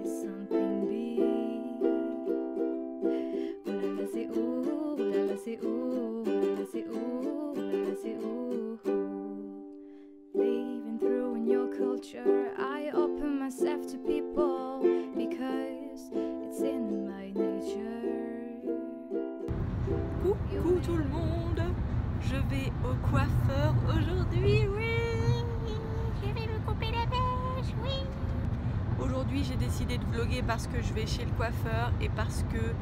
something big. Ooh la la, c'est ooh, ooh la la, c'est ooh, ooh la la, c'est ooh, ooh la la, c'est ooh. Living through in your culture, I open myself to people because it's in my nature. Coucou tout le monde, je vais au coiffeur aujourd'hui, oui. Je vais me couper la mèche, oui. Aujourd'hui j'ai décidé de vlogger parce que je vais chez le coiffeur et parce que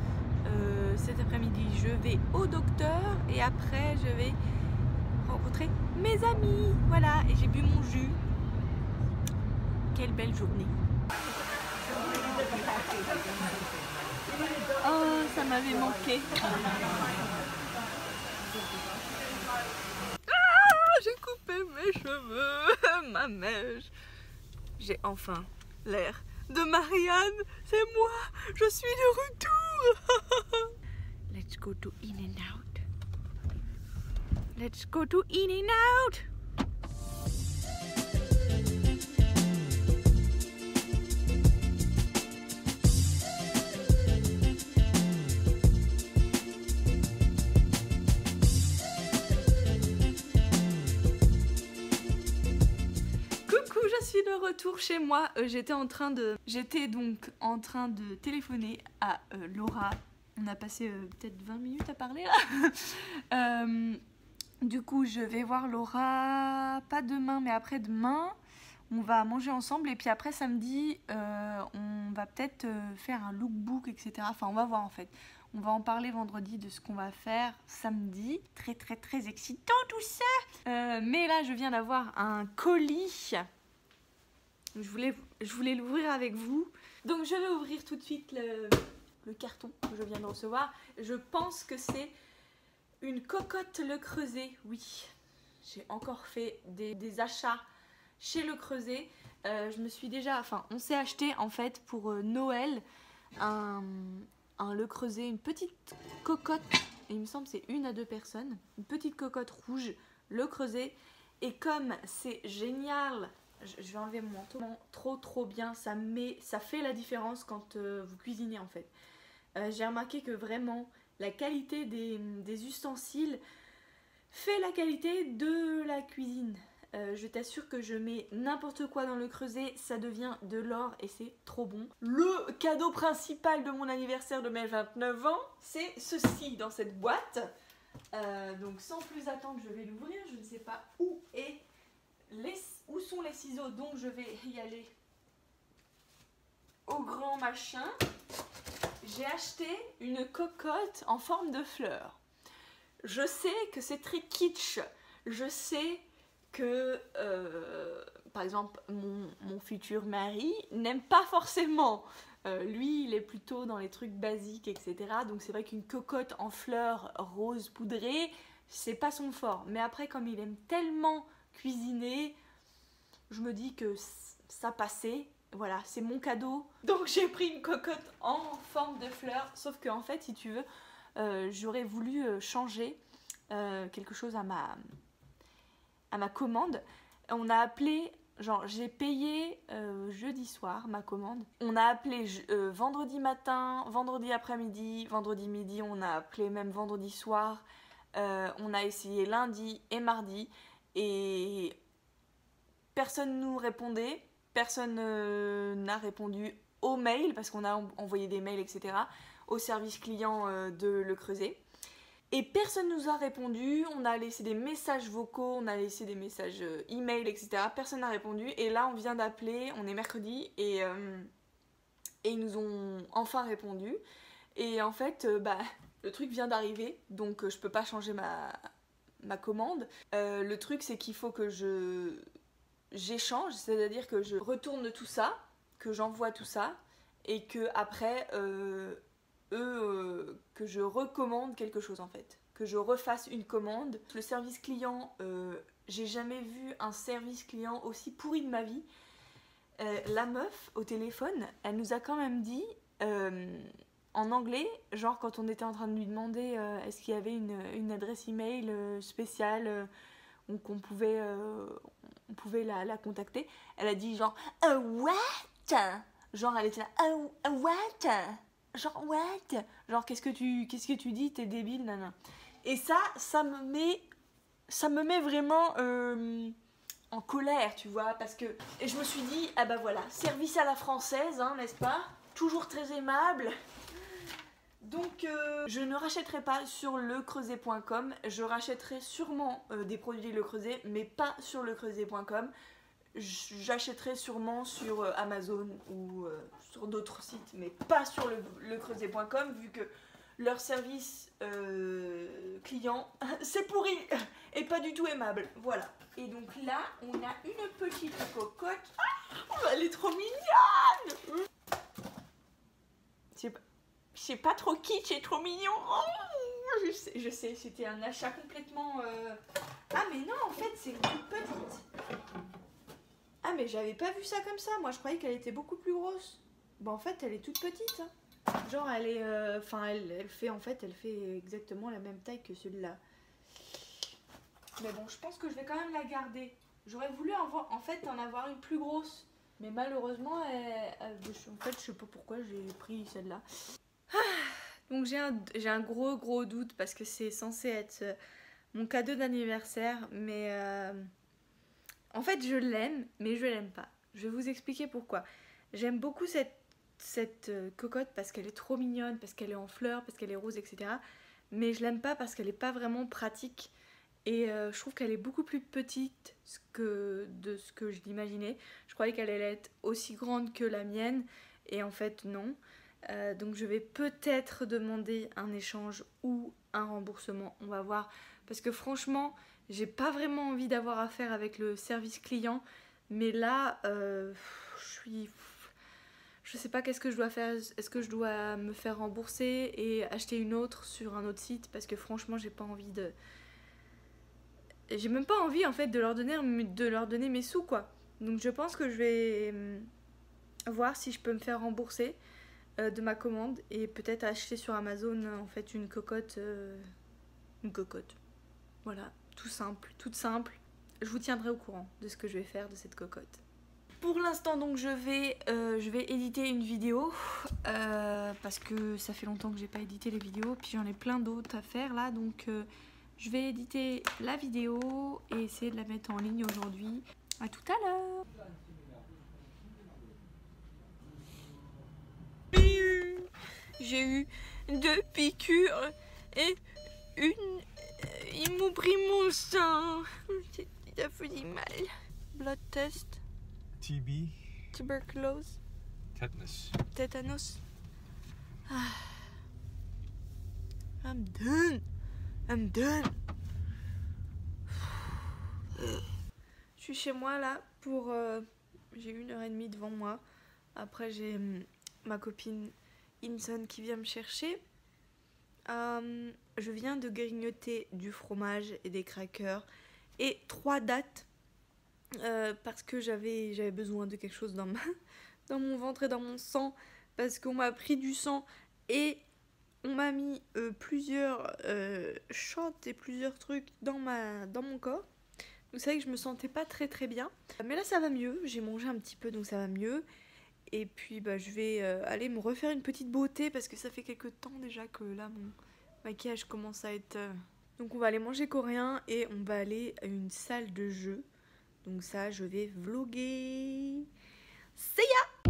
cet après-midi je vais au docteur et après je vais rencontrer mes amis. Voilà, et j'ai bu mon jus. Quelle belle journée. Oh, ça m'avait manqué. Ah, j'ai coupé mes cheveux, ma mèche. J'ai enfin l'air de Marianne. C'est moi, je suis de retour. Let's go to In-N-Out. Let's go to In-N-Out. Je suis de retour chez moi. J'étais donc en train de téléphoner à Laura. On a passé peut-être 20 minutes à parler là. Du coup je vais voir Laura, pas demain mais après-demain. On va manger ensemble et puis après samedi on va peut-être faire un lookbook, etc. Enfin on va voir en fait. On va en parler vendredi de ce qu'on va faire samedi. Très excitant tout ça. Mais là je viens d'avoir un colis. Je voulais l'ouvrir avec vous. Donc je vais ouvrir tout de suite le carton que je viens de recevoir. Je pense que c'est une cocotte Le Creuset. Oui, j'ai encore fait des achats chez Le Creuset. Je me suis déjà... Enfin, on s'est acheté en fait pour Noël un Le Creuset, une petite cocotte. Et il me semble que c'est 1 à 2 personnes. Une petite cocotte rouge, Le Creuset. Et comme c'est génial... Je vais enlever mon manteau. Trop bien, ça fait la différence quand vous cuisinez en fait. J'ai remarqué que vraiment la qualité des ustensiles fait la qualité de la cuisine. Je t'assure que je mets n'importe quoi dans Le Creuset, ça devient de l'or et c'est trop bon. Le cadeau principal de mon anniversaire de mes 29 ans, c'est ceci dans cette boîte. Donc sans plus attendre, je vais l'ouvrir. Je ne sais pas où sont les ciseaux, donc je vais y aller au grand machin. J'ai acheté une cocotte en forme de fleur. Je sais que c'est très kitsch. Je sais que, par exemple, mon futur mari n'aime pas forcément. Lui, il est plutôt dans les trucs basiques, etc. Donc c'est vrai qu'une cocotte en fleurs rose poudrée, c'est pas son fort. Mais après, comme il aime tellement cuisiner, je me dis que ça passait. Voilà, c'est mon cadeau. Donc j'ai pris une cocotte en forme de fleur. Sauf que en fait, si tu veux, j'aurais voulu changer quelque chose à ma commande. On a appelé, genre j'ai payé jeudi soir ma commande. On a appelé vendredi matin, vendredi après-midi, vendredi midi. On a appelé même vendredi soir. On a essayé lundi et mardi. Et... personne nous répondait, personne n'a répondu aux mails, parce qu'on a envoyé des mails, etc., au service client de Le Creuset. Et personne nous a répondu, on a laissé des messages vocaux, on a laissé des messages email, etc. Personne n'a répondu, et là on vient d'appeler, on est mercredi, et ils nous ont enfin répondu. Et en fait, le truc vient d'arriver, donc je peux pas changer ma commande. Le truc c'est qu'il faut que j'échange, c'est-à-dire que je retourne tout ça, que j'envoie tout ça, et que après que je recommande quelque chose en fait, que je refasse une commande. Le service client, j'ai jamais vu un service client aussi pourri de ma vie. La meuf au téléphone, elle nous a quand même dit en anglais, genre quand on était en train de lui demander est-ce qu'il y avait une adresse email spéciale qu'on pouvait la contacter, elle a dit genre what? Genre elle était là, what? Genre what? Genre qu'est-ce que tu dis? T'es débile, nana. Et ça me met vraiment en colère, tu vois, parce que... Et je me suis dit, ah bah voilà, service à la française, hein, n'est-ce pas? Toujours très aimable. Donc je ne rachèterai pas sur lecreuset.com, je rachèterai sûrement des produits Le Creuset, mais pas sur lecreuset.com. J'achèterai sûrement sur Amazon ou sur d'autres sites, mais pas sur lecreuset.com, vu que leur service client, c'est pourri et pas du tout aimable. Voilà. Et donc là, on a une petite cocotte. Ah, elle est trop mignonne. C'est pas trop kitsch, c'est trop mignon. Oh, je sais, c'était un achat complètement... Ah mais non, en fait, c'est une toute petite. Ah mais j'avais pas vu ça comme ça, moi je croyais qu'elle était beaucoup plus grosse. Bon en fait, elle est toute petite. Hein. Genre elle est... Enfin, elle fait exactement la même taille que celui-là. Mais bon, je pense que je vais quand même la garder. J'aurais voulu en avoir une plus grosse. Mais malheureusement, en fait, je sais pas pourquoi j'ai pris celle-là. Donc j'ai un gros doute parce que c'est censé être mon cadeau d'anniversaire, mais en fait je l'aime, mais je l'aime pas. Je vais vous expliquer pourquoi. J'aime beaucoup cette cocotte parce qu'elle est trop mignonne, parce qu'elle est en fleurs, parce qu'elle est rose, etc. Mais je l'aime pas parce qu'elle est pas vraiment pratique et je trouve qu'elle est beaucoup plus petite de ce que je l'imaginais. Je croyais qu'elle allait être aussi grande que la mienne et en fait non. Donc je vais peut-être demander un échange ou un remboursement, on va voir, parce que franchement j'ai pas vraiment envie d'avoir affaire avec le service client, mais là je sais pas qu'est-ce que je dois faire. Est-ce que je dois me faire rembourser et acheter une autre sur un autre site, parce que franchement j'ai pas envie de... J'ai même pas envie en fait de leur donner mes sous quoi. Donc je pense que je vais voir si je peux me faire rembourser de ma commande et peut-être acheter sur Amazon en fait une cocotte. Voilà, tout simple, toute simple. Je vous tiendrai au courant de ce que je vais faire de cette cocotte. Pour l'instant donc je vais éditer une vidéo parce que ça fait longtemps que j'ai pas édité les vidéos, puis j'en ai plein d'autres à faire là, donc je vais éditer la vidéo et essayer de la mettre en ligne aujourd'hui. À tout à l'heure. J'ai eu 2 piqûres et ils m'ont pris mon sang. Ça a fait mal. Blood test. TB. Tuberculose. Tetanus. Tétanos. Ah. I'm done. Je suis chez moi là pour... j'ai 1h30 devant moi. Après j'ai ma copine Inson qui vient me chercher. Je viens de grignoter du fromage et des crackers et 3 dattes parce que j'avais besoin de quelque chose dans mon ventre et dans mon sang, parce qu'on m'a pris du sang et on m'a mis plusieurs shots et plusieurs trucs dans mon corps. Donc c'est vrai que je me sentais pas très bien, mais là ça va mieux, j'ai mangé un petit peu donc ça va mieux. Et puis bah, je vais aller me refaire une petite beauté parce que ça fait quelques temps déjà que là mon maquillage commence à être... Donc on va aller manger coréen et on va aller à une salle de jeu. Donc ça je vais vlogger. See ya!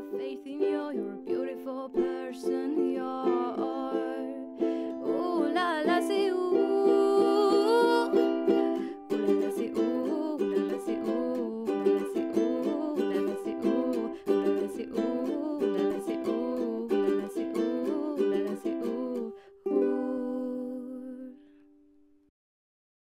have faith in you. You're a beautiful person. You're